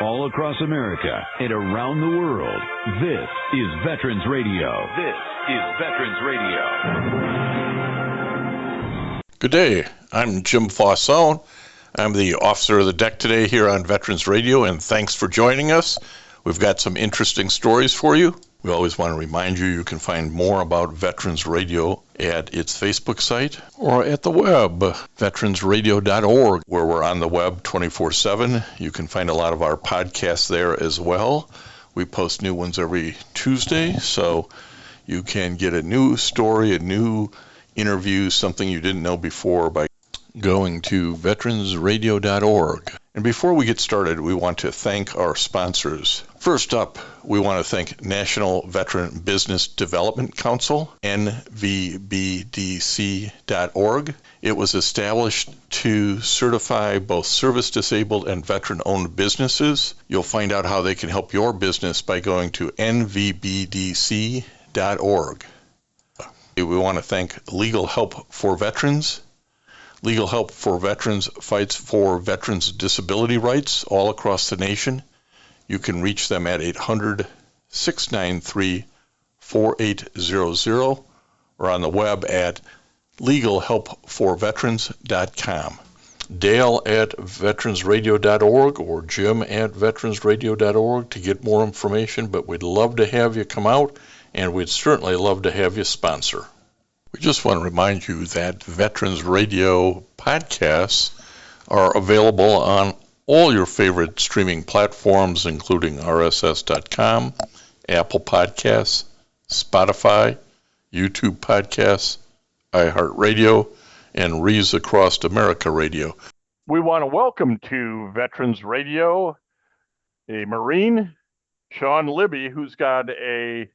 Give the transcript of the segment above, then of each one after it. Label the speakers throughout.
Speaker 1: all across America and around the world. This is Veterans Radio. This is Veterans Radio.
Speaker 2: Good day. I'm Jim Fausone. I'm the officer of the deck today here on Veterans Radio, and thanks for joining us. We've got some interesting stories for you. We always want to remind you you can find more about Veterans Radio at its Facebook site or at the web, veteransradio.org, where we're on the web 24/7. You can find a lot of our podcasts there as well. We post new ones every Tuesday, so you can get a new story, a new interview, something you didn't know before by going to veteransradio.org. And before we get started, we want to thank our sponsors. First up, we want to thank National Veteran Business Development Council, nvbdc.org. It was established to certify both service-disabled and veteran-owned businesses. You'll find out how they can help your business by going to nvbdc.org. We want to thank Legal Help for Veterans. Legal Help for Veterans fights for veterans' disability rights all across the nation. You can reach them at 800-693-4800 or on the web at legalhelpforveterans.com. Dale at veteransradio.org or Jim at veteransradio.org to get more information, but we'd love to have you come out, and we'd certainly love to have you sponsor. We just want to remind you that Veterans Radio podcasts are available on all your favorite streaming platforms, including RSS.com, Apple Podcasts, Spotify, YouTube Podcasts, iHeartRadio, and Rees Across America Radio.
Speaker 3: We want to welcome to Veterans Radio a Marine, Sean Libby, who's got a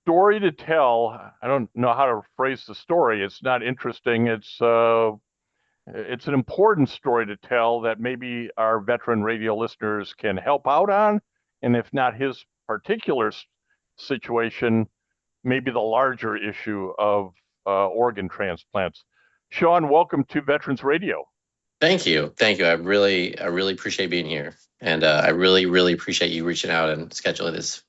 Speaker 3: story to tell. I don't know how to phrase the story. It's not interesting. It's an important story to tell that maybe our veteran radio listeners can help out on. And if not his particular situation, maybe the larger issue of organ transplants. Sean, welcome to Veterans Radio.
Speaker 4: Thank you. I really appreciate being here. And I really appreciate you reaching out and scheduling this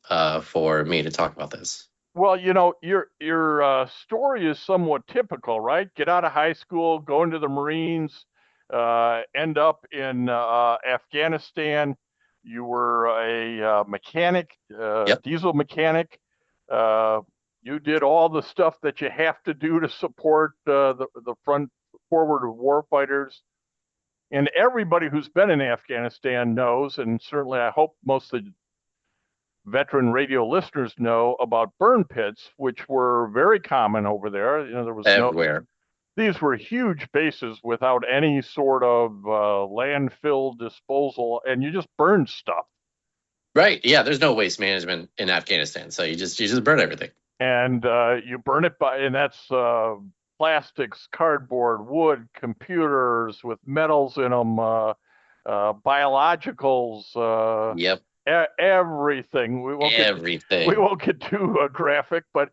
Speaker 4: for me to talk about this.
Speaker 3: Well, you know, your story is somewhat typical, right? Get out of high school, go into the Marines, end up in Afghanistan. You were a mechanic, diesel mechanic. You did all the stuff that you have to do to support the forward warfighters. And everybody who's been in Afghanistan knows, and certainly I hope most of the veteran radio listeners know about burn pits, which were very common over there. You know, there was
Speaker 4: everywhere.
Speaker 3: These were huge bases without any sort of landfill disposal, and you just burned stuff.
Speaker 4: Right. Yeah. There's no waste management in Afghanistan, so you just burn everything.
Speaker 3: And you burn it and that's plastics, cardboard, wood, computers with metals in them, biologicals.
Speaker 4: Yep.
Speaker 3: Everything. We won't get too graphic, but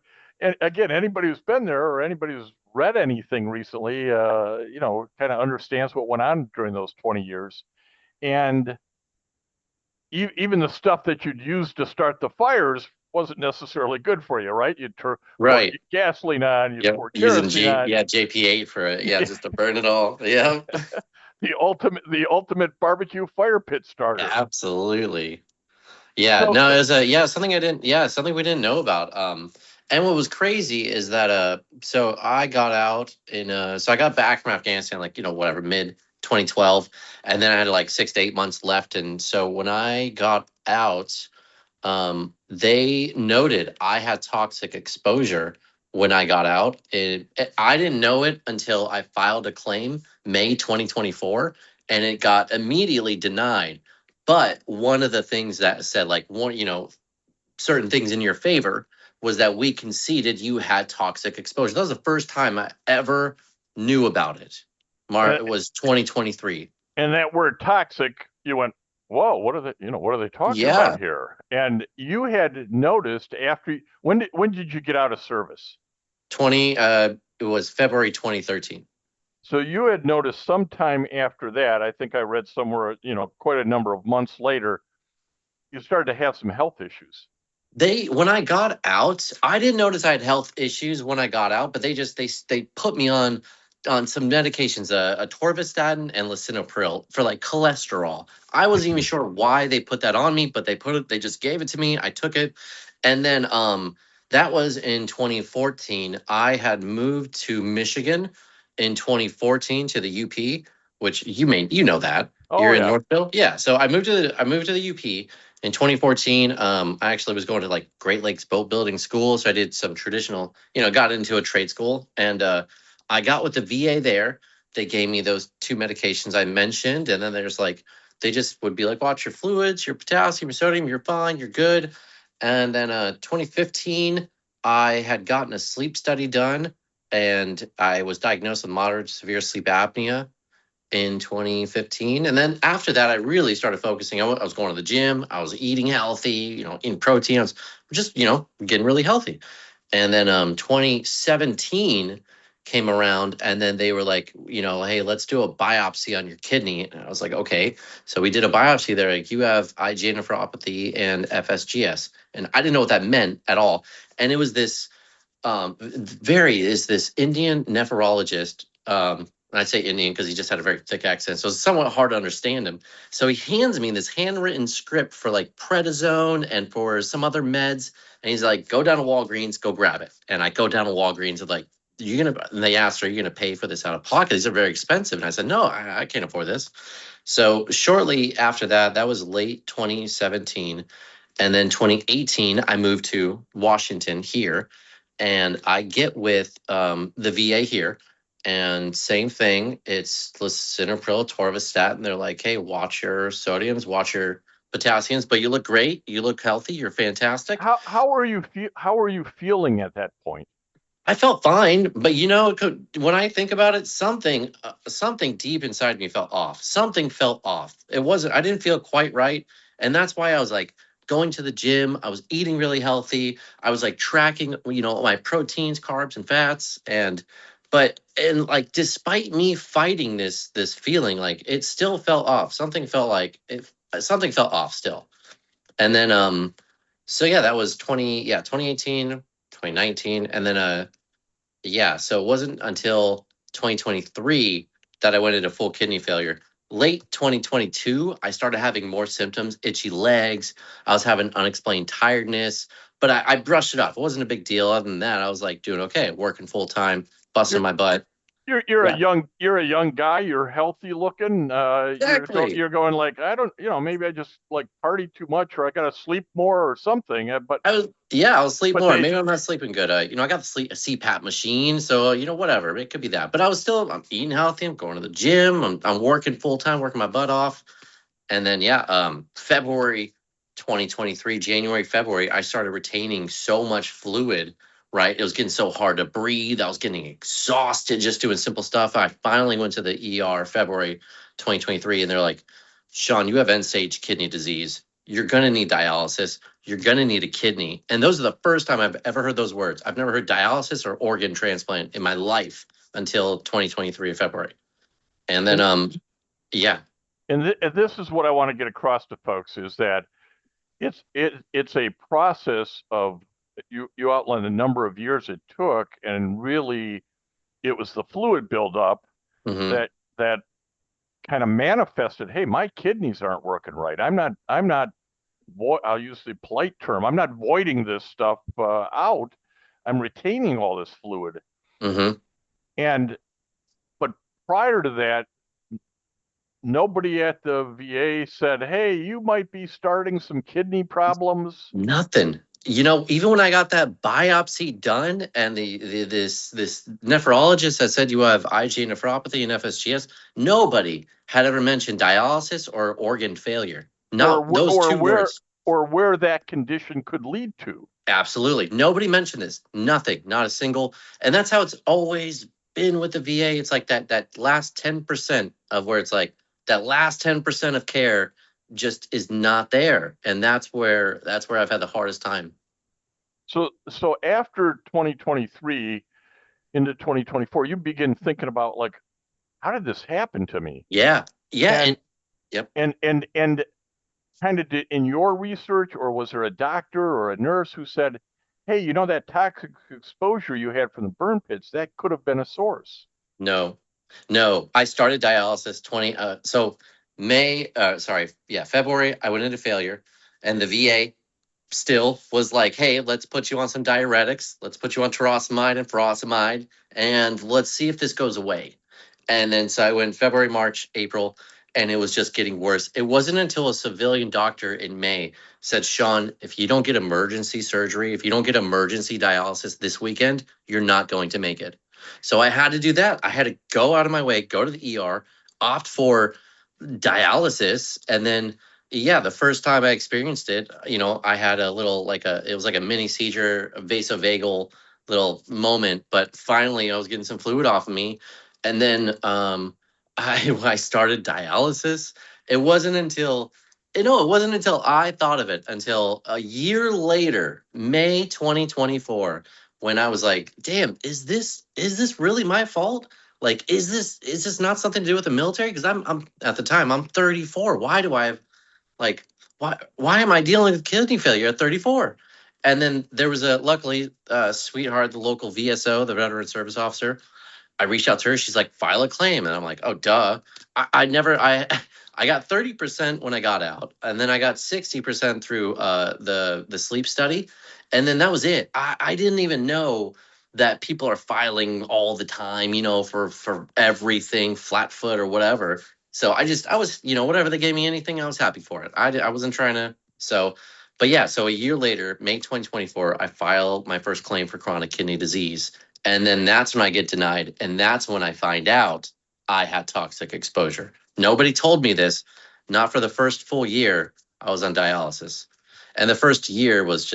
Speaker 3: again, anybody who's been there or anybody who's read anything recently, kind of understands what went on during those 20 years. And even the stuff that you'd use to start the fires wasn't necessarily good for you, right? You'd pour gasoline on, you'd pour kerosene on.
Speaker 4: Yeah, JP8 for it. Yeah, just to burn it all. Yeah.
Speaker 3: The ultimate barbecue fire pit starter.
Speaker 4: Absolutely. Yeah, no, it was something we didn't know about. And what was crazy is that so I got out I got back from Afghanistan mid 2012, and then I had 6 to 8 months left. And so when I got out, they noted I had toxic exposure when I got out. I didn't know it until I filed a claim May 2024, and it got immediately denied. But one of the things that said certain things in your favor was that we conceded you had toxic exposure. That was the first time I ever knew about it. It was 2023.
Speaker 3: And that word toxic, you went, whoa, what are they talking about here? And you had noticed when did you get out of service?
Speaker 4: It was February 2013.
Speaker 3: So you had noticed sometime after that, I think I read somewhere, quite a number of months later, you started to have some health issues.
Speaker 4: When I got out, I didn't notice I had health issues when I got out, but they put me on some medications, a torvastatin and lisinopril for like cholesterol. I wasn't even sure why they put that on me, but they just gave it to me. I took it. And then that was in 2014. I had moved to Michigan in 2014 to the UP, which you know that.
Speaker 3: Oh,
Speaker 4: You're in
Speaker 3: yeah.
Speaker 4: Northville? Yeah. So I moved to the UP in 2014. I actually was going to like Great Lakes boat building school. So I did some traditional, got into a trade school, and I got with the VA there. They gave me those 2 medications I mentioned. And then there's like, they just would be like, watch your fluids, your potassium, your sodium, you're fine, you're good. And then 2015, I had gotten a sleep study done, and I was diagnosed with moderate to severe sleep apnea in 2015. And then after that, I really started focusing. I was going to the gym. I was eating healthy, eating protein. I was just, getting really healthy. And then 2017 came around, and then they were like, hey, let's do a biopsy on your kidney. And I was like, okay. So we did a biopsy. They're like, you have IgA nephropathy and FSGS. And I didn't know what that meant at all. And it was this this Indian nephrologist. And I say Indian because he just had a very thick accent, so it's somewhat hard to understand him. So he hands me this handwritten script for like prednisone and for some other meds, and he's like, "Go down to Walgreens, go grab it." And I go down to Walgreens and like, and they asked, "Are you gonna pay for this out of pocket? These are very expensive." And I said, "No, I can't afford this." So shortly after that, that was late 2017, and then 2018, I moved to Washington here, and I get with the VA here. And same thing, it's lisinopril, torvastatin. They're like, hey, watch your sodiums, watch your potassiums, but you look great. You look healthy. You're fantastic.
Speaker 3: How are you feeling at that point?
Speaker 4: I felt fine, but when I think about it, something deep inside me felt off. Something felt off. I didn't feel quite right. And that's why I was like going to the gym. I was eating really healthy. I was like tracking, my proteins, carbs, and fats. And like, despite me fighting this feeling, like it still felt off. Something felt off still. And then so yeah, that was 2018, 2019, and then so it wasn't until 2023 that I went into full kidney failure. Late 2022, I started having more symptoms, itchy legs. I was having unexplained tiredness, but I brushed it off. It wasn't a big deal. Other than that, I was like doing okay, working full time, busting my butt.
Speaker 3: You're a young guy. You're healthy looking.
Speaker 4: Exactly.
Speaker 3: You're going like, I don't, maybe I just like party too much, or I got to sleep more or something. But
Speaker 4: I'll sleep more. Maybe I'm not sleeping good. I got a CPAP machine, so whatever. It could be that. But I'm eating healthy. I'm going to the gym. I'm working full time, working my butt off. And then February 2023, January, February, I started retaining so much fluid. Right. It was getting so hard to breathe. I was getting exhausted just doing simple stuff. I finally went to the ER February 2023, and they're like, Sean, you have end-stage kidney disease. You're going to need dialysis. You're going to need a kidney. And those are the first time I've ever heard those words. I've never heard dialysis or organ transplant in my life until 2023 of February. And then,
Speaker 3: And this is what I want to get across to folks, is that it's a process of, you outlined the number of years it took, and really it was the fluid buildup that kind of manifested, hey, my kidneys aren't working right. I'm not I'll use the polite term, I'm not voiding this stuff out. I'm retaining all this fluid. But prior to that, nobody at the VA said, hey, you might be starting some kidney problems.
Speaker 4: Nothing. Even when I got that biopsy done, and this nephrologist that said you have IgA nephropathy and FSGS, nobody had ever mentioned dialysis or organ failure. No, those two words.
Speaker 3: Or where that condition could lead to.
Speaker 4: Absolutely. Nobody mentioned this. Nothing. Not a single. And that's how it's always been with the VA. It's like that last 10% of where it's like that last 10% of care just is not there. And that's where I've had the hardest time.
Speaker 3: So after 2023 into 2024, you begin thinking about, like, how did this happen to me?
Speaker 4: Yeah.
Speaker 3: And kind of in your research, or was there a doctor or a nurse who said, hey, you know, that toxic exposure you had from the burn pits, that could have been a source?
Speaker 4: No, no. I started dialysis February, I went into failure, and the VA still was like, hey, let's put you on some diuretics. Let's put you on torocimide and furosemide, and let's see if this goes away. And then so I went February, March, April, and it was just getting worse. It wasn't until a civilian doctor in May said, Sean, if you don't get emergency surgery, if you don't get emergency dialysis this weekend, you're not going to make it. So I had to do that. I had to go out of my way, go to the ER, opt for dialysis, and then yeah, the first time I experienced it, I had a little it was like a mini seizure, a vasovagal little moment, but finally I was getting some fluid off of me, and then I started dialysis. It wasn't until it wasn't until I thought of it until a year later, May 2024, when I was like, damn, is this really my fault? Like, is this not something to do with the military? Because I'm at the time I'm 34. Why do I have like why am I dealing with kidney failure at 34? And then there was luckily sweetheart, the local VSO, the veteran service officer. I reached out to her. She's like, file a claim, and I'm like, oh duh. I never I got 30% when I got out, and then I got 60% through the sleep study, and then that was it. I didn't even know that people are filing all the time, for everything, flat foot or whatever. So I was, whatever they gave me, anything, I was happy for it. I wasn't trying to. But yeah, so a year later, May 2024, I filed my first claim for chronic kidney disease. And then that's when I get denied. And that's when I find out I had toxic exposure. Nobody told me this. Not for the first full year I was on dialysis. And the first year was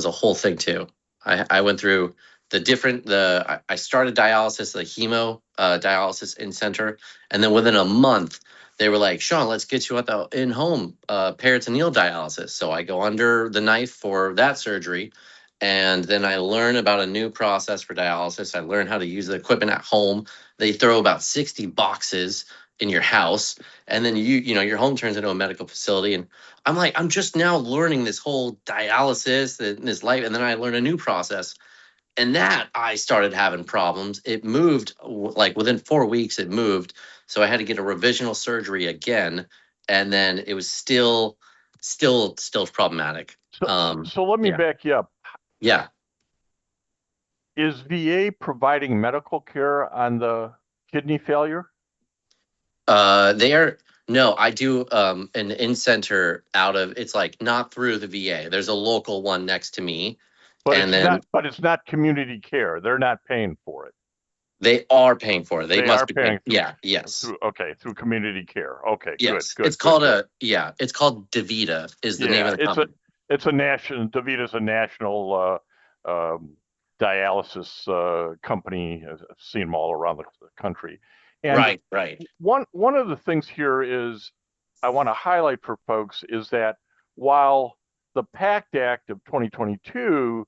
Speaker 4: a whole thing too. I went through I started dialysis, the hemo dialysis in center. And then within a month, they were like, Sean, let's get you at the in-home peritoneal dialysis. So I go under the knife for that surgery. And then I learn about a new process for dialysis. I learn how to use the equipment at home. They throw about 60 boxes in your house, and then your home turns into a medical facility. And I'm just now learning this whole dialysis and this life. And then I learn a new process, and that I started having problems. It moved like within 4 weeks. It moved, so I had to get a revisional surgery again, and then it was still problematic.
Speaker 3: So let me back you up.
Speaker 4: Yeah.
Speaker 3: Is VA providing medical care on the kidney failure?
Speaker 4: No, I do an in-center it's like not through the VA. There's a local one next to me.
Speaker 3: But it's not community care. They're not paying for it.
Speaker 4: They are paying for it. They must be
Speaker 3: paying.
Speaker 4: Yes.
Speaker 3: Through community care. Okay,
Speaker 4: yes.
Speaker 3: Good.
Speaker 4: It's called DaVita is the name of the company.
Speaker 3: It's a national, DaVita's a national dialysis company. I've seen them all around the country. And
Speaker 4: right.
Speaker 3: One of the things here is I want to highlight for folks is that while the PACT Act of 2022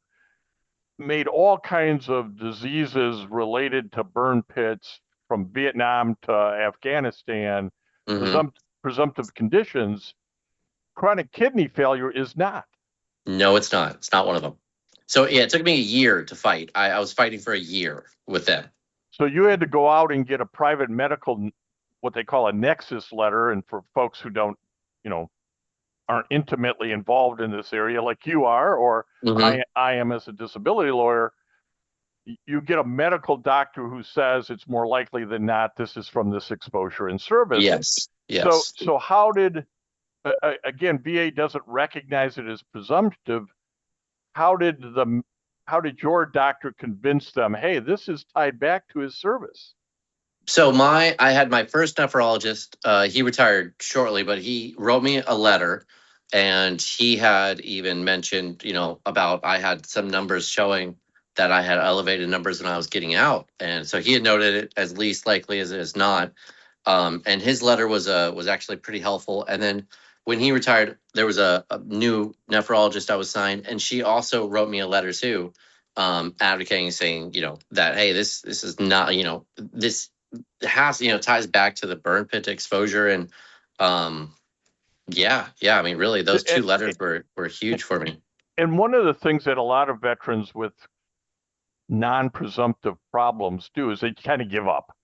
Speaker 3: made all kinds of diseases related to burn pits from Vietnam to Afghanistan, presumptive conditions, chronic kidney failure is not.
Speaker 4: No, it's not. It's not one of them. So yeah, it took me a year to fight. I was fighting for a year with them.
Speaker 3: So you had to go out and get a private medical, what they call a nexus letter. And for folks who aren't intimately involved in this area like you are, or I am as a disability lawyer, you get a medical doctor who says it's more likely than not this is from this exposure in service.
Speaker 4: Yes.
Speaker 3: So how did, again, VA doesn't recognize it as presumptive. How did your doctor convince them, hey, this is tied back to his service?
Speaker 4: So I had my first nephrologist. He retired shortly, but he wrote me a letter, and he had even mentioned, about I had some numbers showing that I had elevated numbers when I was getting out, and so he had noted it as least likely as it is not. And his letter was actually pretty helpful. And then when he retired, there was a new nephrologist I was signed, and she also wrote me a letter too, advocating, saying, that, hey, this is not, this has, ties back to the burn pit exposure. And Yeah. I mean, really, those two
Speaker 3: And,
Speaker 4: letters were huge for me.
Speaker 3: and one of the things that a lot of veterans with non-presumptive problems do is they kind of give up.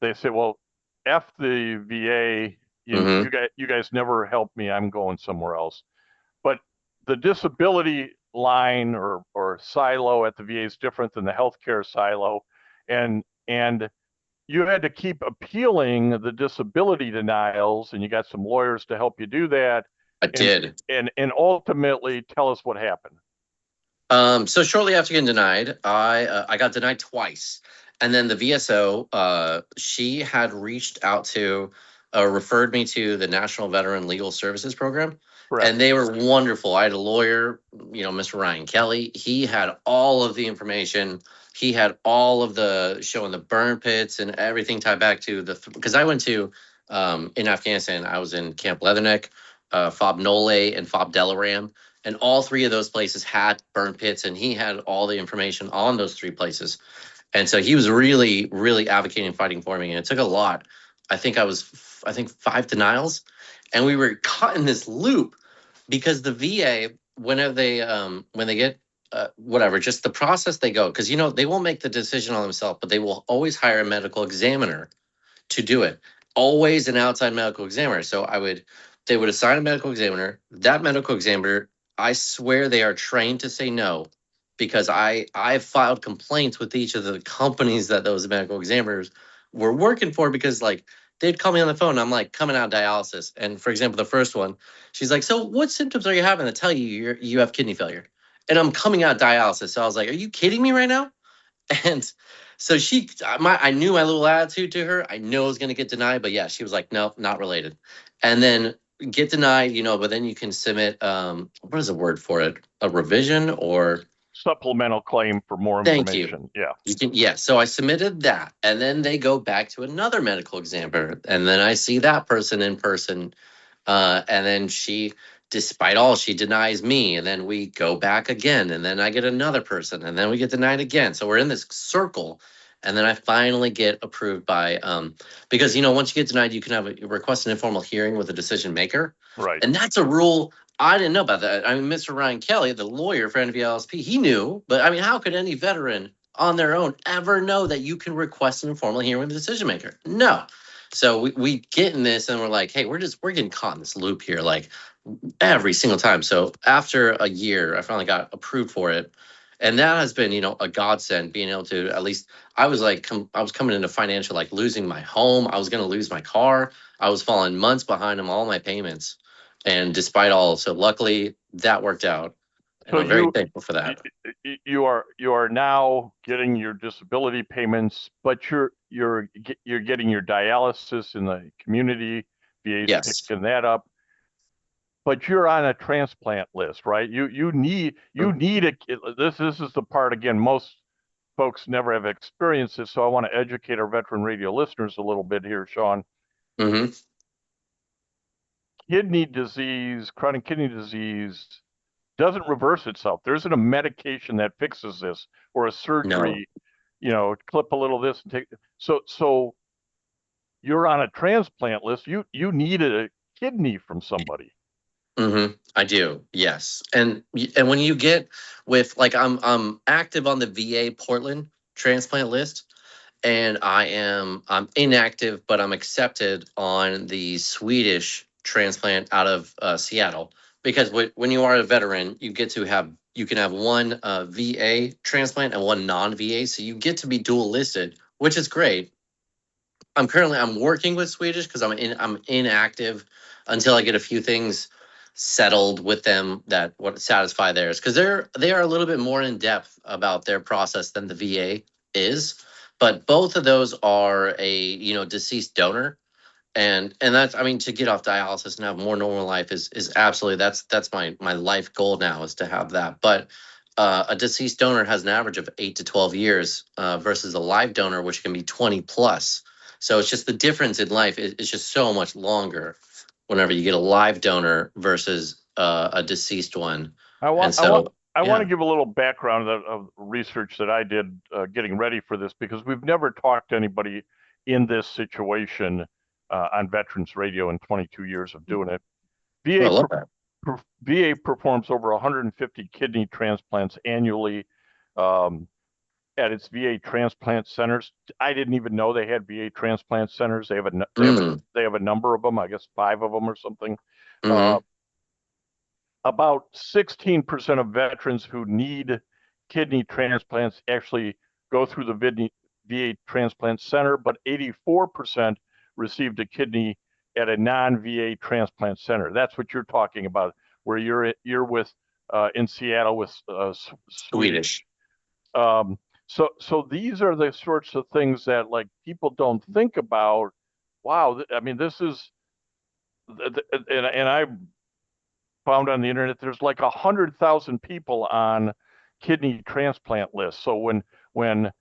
Speaker 3: They say, well, F the VA,
Speaker 4: Hmm.
Speaker 3: you guys never helped me, I'm going somewhere else. But the disability line or silo at the VA is different than the healthcare silo. And you had to keep appealing the disability denials, and you got some lawyers to help you do that.
Speaker 4: I
Speaker 3: And
Speaker 4: did.
Speaker 3: ultimately tell us what happened.
Speaker 4: So shortly after getting denied, I got denied twice, and then the VSO, she had reached out to, referred me to the National Veteran Legal Services Program,
Speaker 3: Correct.
Speaker 4: and they were wonderful. I had a lawyer, Mr. Ryan Kelly. He had all of the information. He had all of the showing the burn pits and everything tied back to because I went to in Afghanistan. I was in Camp Leatherneck, Fob Nole, and Fob Delaram. And all three of those places had burn pits, and he had all the information on those three places. And so he was really, really advocating and fighting for me. And it took a lot. I think 5 denials. And we were caught in this loop because the VA, whenever when they get whatever, just the process they go, because they won't make the decision on themselves, but they will always hire a medical examiner to do it. Always an outside medical examiner. So they would assign a medical examiner. That medical examiner, I swear they are trained to say no, because I've filed complaints with each of the companies that those medical examiners were working for, because like they'd call me on the phone. I'm like coming out of dialysis, and for example, the first one, she's like, "So what symptoms are you having that tell you have kidney failure?" And I'm coming out of dialysis, so I was like, "Are you kidding me right now?" And so I knew my little attitude to her. I knew I was going to get denied, but yeah, she was like, "No, not related." And then get denied, but then you can submit, what is the word for it? A revision or
Speaker 3: Supplemental claim for more
Speaker 4: thank you.
Speaker 3: information. Yeah.
Speaker 4: Yeah. So I submitted that, and then they go back to another medical examiner, and then I see that person in person. And then despite all, she denies me. And then we go back again. And then I get another person. And then we get denied again. So we're in this circle. And then I finally get approved by, because, once you get denied, you can request an informal hearing with a decision maker.
Speaker 3: Right.
Speaker 4: And that's a rule. I didn't know about that. I mean, Mr. Ryan Kelly, the lawyer for NVLSP, he knew. But I mean, how could any veteran on their own ever know that you can request an informal hearing with a decision maker? No. So we get in this and we're like, hey, we're getting caught in this loop here, like every single time. So after a year, I finally got approved for it. And that has been, a godsend, being able to at least, I was coming into financial, like losing my home. I was going to lose my car. I was falling months behind on all my payments. And despite all, so luckily that worked out. And
Speaker 3: So
Speaker 4: I'm very thankful for that.
Speaker 3: You are now getting your disability payments, but you're getting your dialysis in the community. VA's
Speaker 4: Yes.
Speaker 3: picking that up. But you're on a transplant list, right? You need this is the part, again, most folks never have experienced this, so I want to educate our veteran radio listeners a little bit here, Sean.
Speaker 4: Mm-hmm.
Speaker 3: Kidney disease, chronic kidney disease, doesn't reverse itself. There isn't a medication that fixes this, or a surgery, clip a little this and take. So you're on a transplant list. You needed a kidney from somebody.
Speaker 4: Mm-hmm. I do, yes. And when you get with, like, I'm active on the VA Portland transplant list, and I'm inactive, but I'm accepted on the Swedish transplant out of Seattle, because when you are a veteran, you can have one VA transplant and one non-VA, so you get to be dual listed, which is great. I'm working with Swedish because I'm inactive until I get a few things settled with them that would satisfy theirs, because they are a little bit more in depth about their process than the VA is. But both of those are a deceased donor, and that's, I mean, to get off dialysis and have a more normal life is absolutely, that's my life goal now, is to have that. But a deceased donor has an average of 8 to 12 years versus a live donor, which can be 20 plus. So it's just the difference in life is just so much longer whenever you get a live donor versus a deceased one.
Speaker 3: I want to give a little background of research that I did getting ready for this, because we've never talked to anybody in this situation on Veterans Radio in 22 years of doing it. VA,
Speaker 4: I love that.
Speaker 3: VA performs over 150 kidney transplants annually at its VA transplant centers. I didn't even know they had VA transplant centers. They have a number of them. I guess 5 of them or something.
Speaker 4: Mm-hmm.
Speaker 3: About 16% of veterans who need kidney transplants actually go through the VA transplant center, but 84% received a kidney at a non-VA transplant center. That's what you're talking about, where you're with in Seattle with Swedish. So these are the sorts of things that like people don't think about. Wow, I mean, this is, and I found on the internet there's like 100,000 people on kidney transplant lists. So when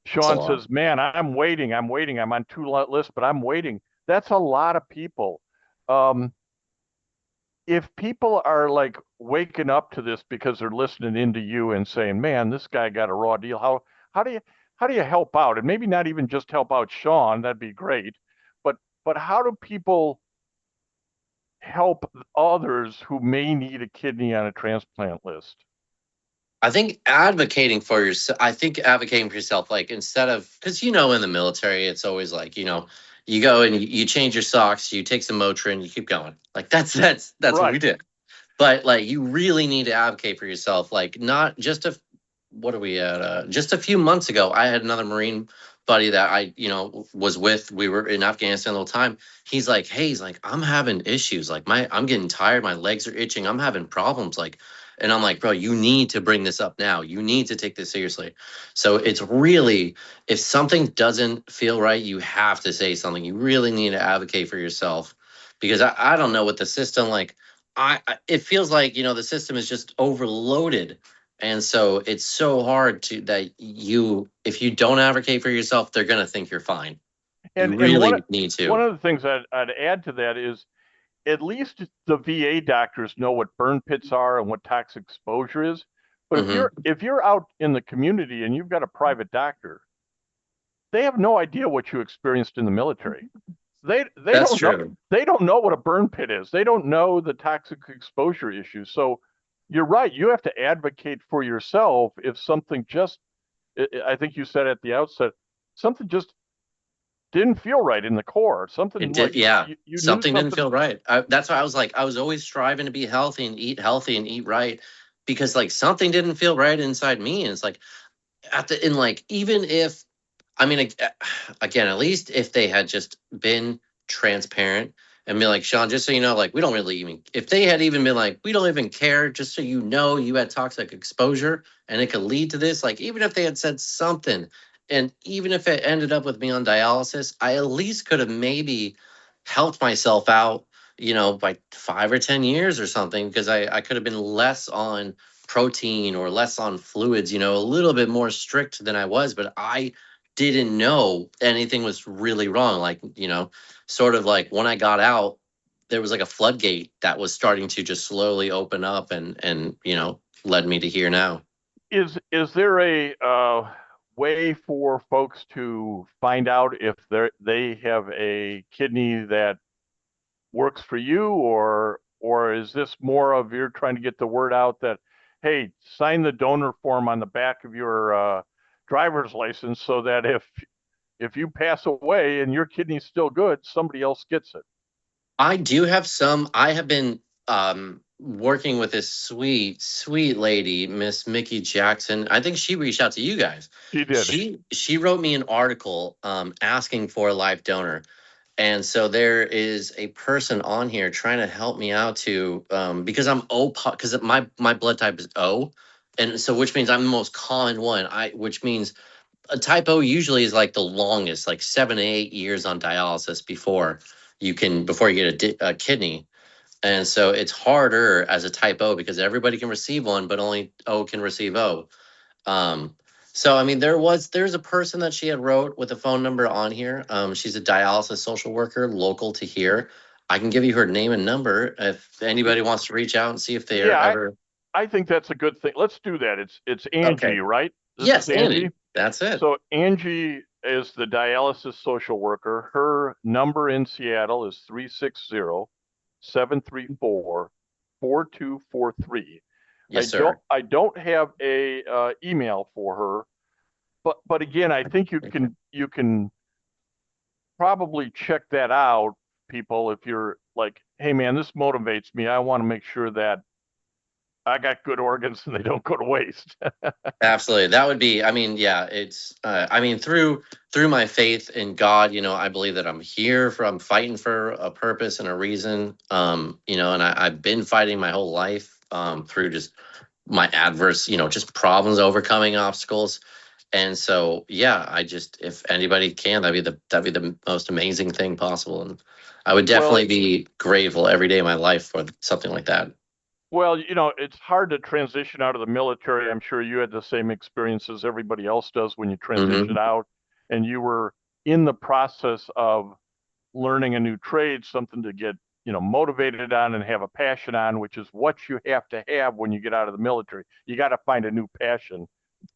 Speaker 3: Sean says, "Man, I'm waiting, I'm on 2 lists, but I'm waiting," that's a lot of people. If people are like waking up to this because they're listening into you and saying, "Man, this guy got a raw deal," how do you help out? And maybe not even just help out Sean, that'd be great, but how do people help others who may need a kidney on a transplant list?
Speaker 4: I think advocating for yourself. I think advocating for yourself, like instead of, because in the military, it's always like you go and you change your socks, you take some Motrin, you keep going. Like that's
Speaker 3: Right.
Speaker 4: what we did. But like you really need to advocate for yourself. Like not just what are we at? Just a few months ago, I had another Marine buddy that I was with. We were in Afghanistan the whole time. He's like, hey, I'm having issues. Like I'm getting tired. My legs are itching. I'm having problems. Like. And I'm like, bro, you need to bring this up now. You need to take this seriously. So it's really, if something doesn't feel right, you have to say something. You really need to advocate for yourself, because I don't know what the system, like, it feels like, the system is just overloaded. And so it's so hard if you don't advocate for yourself, they're going to think you're fine. You really need to.
Speaker 3: One of the things I'd add to that is, at least the VA doctors know what burn pits are and what toxic exposure is. But if you're out in the community and you've got a private doctor, they have no idea what you experienced in the military. They don't know what a burn pit is. They don't know the toxic exposure issues. So you're right. You have to advocate for yourself if something I think you said at the outset, something just didn't feel right in the core. Something
Speaker 4: it did, something didn't feel right. That's why I was always striving to be healthy and eat right, because like something didn't feel right inside me. And it's like even if, I mean, again, at least if they had just been transparent and be like, Sean, just so you know, like, we don't really even, if they had even been like, we don't even care, just so you know, you had toxic exposure and it could lead to this, like, even if they had said something, and even if it ended up with me on dialysis, I at least could have maybe helped myself out, by 5 or 10 years or something, because I could have been less on protein or less on fluids, a little bit more strict than I was. But I didn't know anything was really wrong. Like, sort of like when I got out, there was like a floodgate that was starting to just slowly open up and led me to here now.
Speaker 3: Is there a way for folks to find out if they have a kidney that works for you, or is this more of you're trying to get the word out that, hey, sign the donor form on the back of your driver's license so that if you pass away and your kidney's still good, somebody else gets it?
Speaker 4: I have been working with this sweet lady, Miss Mickey Jackson. I think she reached out to you guys.
Speaker 3: She did.
Speaker 4: She wrote me an article asking for a live donor. And so there is a person on here trying to help me out because I'm O, because my blood type is O. And so, which means I'm the most common one. Which means a type O usually is like the longest, like 7 to 8 years on dialysis before you get a kidney. And so it's harder as a type O because everybody can receive one, but only O can receive O. So, I mean, there's a person that she had wrote with a phone number on here. She's a dialysis social worker local to here. I can give you her name and number if anybody wants to reach out and see if they are ever.
Speaker 3: I think that's a good thing. Let's do that. It's Angie, okay. Right?
Speaker 4: Yes, Angie. That's it.
Speaker 3: So Angie is the dialysis social worker. Her number in Seattle is 360 734-4243.
Speaker 4: Yes, sir.
Speaker 3: I don't have a email for her, but again, I think you can probably check that out, people, if you're like, hey man, this motivates me. I want to make sure that I got good organs and they don't go to waste.
Speaker 4: Absolutely. That would be, I mean, yeah, it's, I mean, through my faith in God, I believe that I'm here I'm fighting for a purpose and a reason, and I've been fighting my whole life, through just my adverse, just problems, overcoming obstacles. And so, yeah, if anybody can, that'd be the most amazing thing possible. And I would definitely be grateful every day of my life for something like that.
Speaker 3: Well, it's hard to transition out of the military. I'm sure you had the same experiences everybody else does when you transition out, and you were in the process of learning a new trade, something to get, motivated on and have a passion on, which is what you have to have when you get out of the military. You got to find a new passion.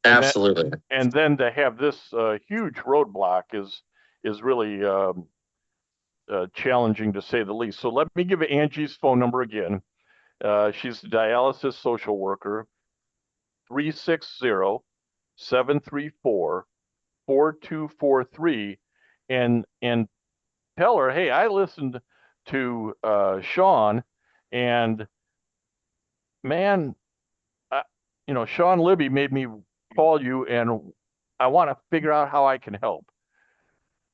Speaker 4: Absolutely.
Speaker 3: And then to have this huge roadblock is really challenging, to say the least. So let me give Angie's phone number again. She's a dialysis social worker, 360-734-4243, and tell her, hey, I listened to Sean, and man, Sean Libby made me call you, and I want to figure out how I can help.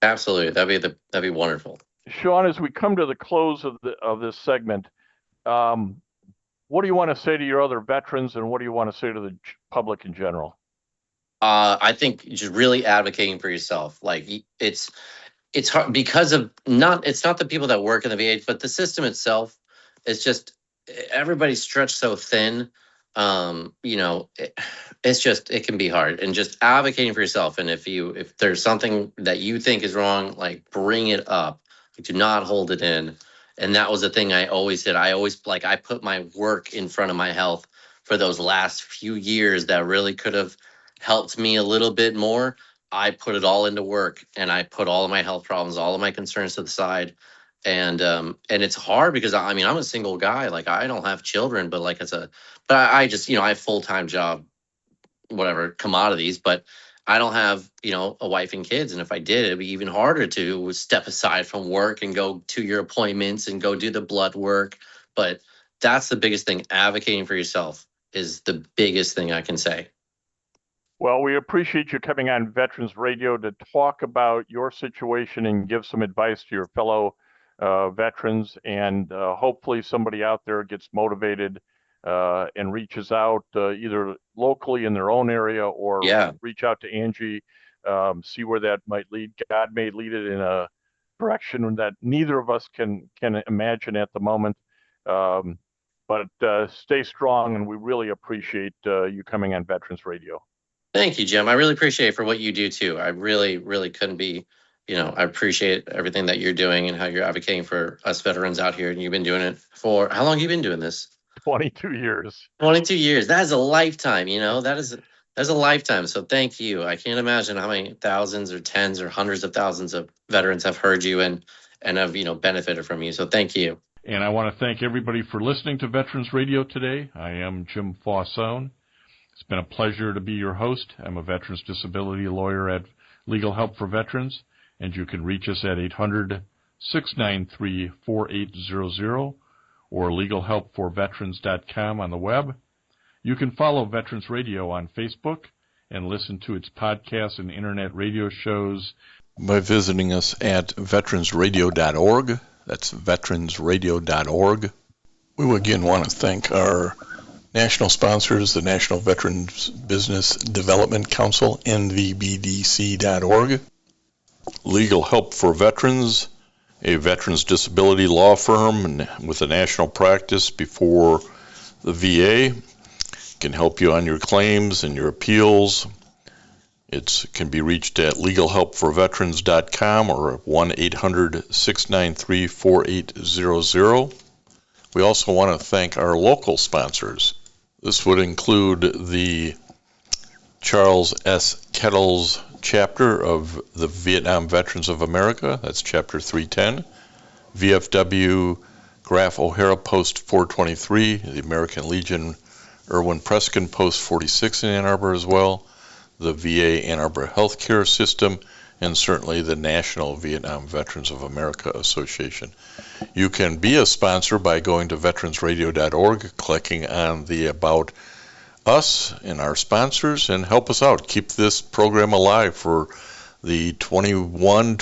Speaker 4: Absolutely, that'd be wonderful.
Speaker 3: Sean, as we come to the close of this segment, what do you want to say to your other veterans, and what do you want to say to the public in general?
Speaker 4: I think just really advocating for yourself. Like, it's hard because of it's not the people that work in the VA, but the system itself is just, everybody's stretched so thin. It can be hard, and just advocating for yourself. And if there's something that you think is wrong, like, bring it up. Do not hold it in. And that was the thing I always did. I put my work in front of my health for those last few years that really could have helped me a little bit more. I put it all into work, and I put all of my health problems, all of my concerns to the side. And it's hard because I'm a single guy. Like, I don't have children, but I just, I have full-time job, whatever, commodities, but I don't have, a wife and kids. And if I did, it'd be even harder to step aside from work and go to your appointments and go do the blood work. But that's the biggest thing. Advocating for yourself is the biggest thing I can say.
Speaker 3: Well, we appreciate you coming on Veterans Radio to talk about your situation and give some advice to your fellow veterans. And hopefully somebody out there gets motivated and reaches out either locally in their own area, or reach out to Angie, see where that might lead. God may lead it in a direction that neither of us can imagine at the moment. But stay strong, and we really appreciate you coming on Veterans Radio.
Speaker 4: Thank you, Jim. I really appreciate it for what you do too. I really, really couldn't be, I appreciate everything that you're doing and how you're advocating for us veterans out here. And you've been doing it for, how long have you been doing this?
Speaker 3: 22 years.
Speaker 4: 22 years. That is a lifetime, that's a lifetime. So thank you. I can't imagine how many thousands or tens or hundreds of thousands of veterans have heard you and have, benefited from you. So thank you.
Speaker 5: And I want to thank everybody for listening to Veterans Radio today. I am Jim Fausone. It's been a pleasure to be your host. I'm a veterans disability lawyer at Legal Help for Veterans, and you can reach us at 800-693-4800 or legalhelpforveterans.com on the web. You can follow Veterans Radio on Facebook and listen to its podcasts and internet radio shows
Speaker 2: by visiting us at veteransradio.org. That's veteransradio.org. We again want to thank our national sponsors, the National Veterans Business Development Council, nvbdc.org, Legal Help for Veterans, a veterans disability law firm with a national practice before the VA, can help you on your claims and your appeals. It can be reached at legalhelpforveterans.com or 1-800-693-4800. We also want to thank our local sponsors. This would include the Charles S. Kettles chapter of the Vietnam Veterans of America, that's Chapter 310, VFW Graf O'Hara Post 423, the American Legion Irwin Preskin Post 46 in Ann Arbor as well, the VA Ann Arbor Healthcare System, and certainly the National Vietnam Veterans of America Association. You can be a sponsor by going to veteransradio.org, clicking on the About Us and our sponsors, and help us out. Keep this program alive for the 21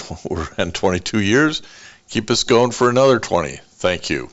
Speaker 2: and 22 years. Keep us going for another 20. Thank you.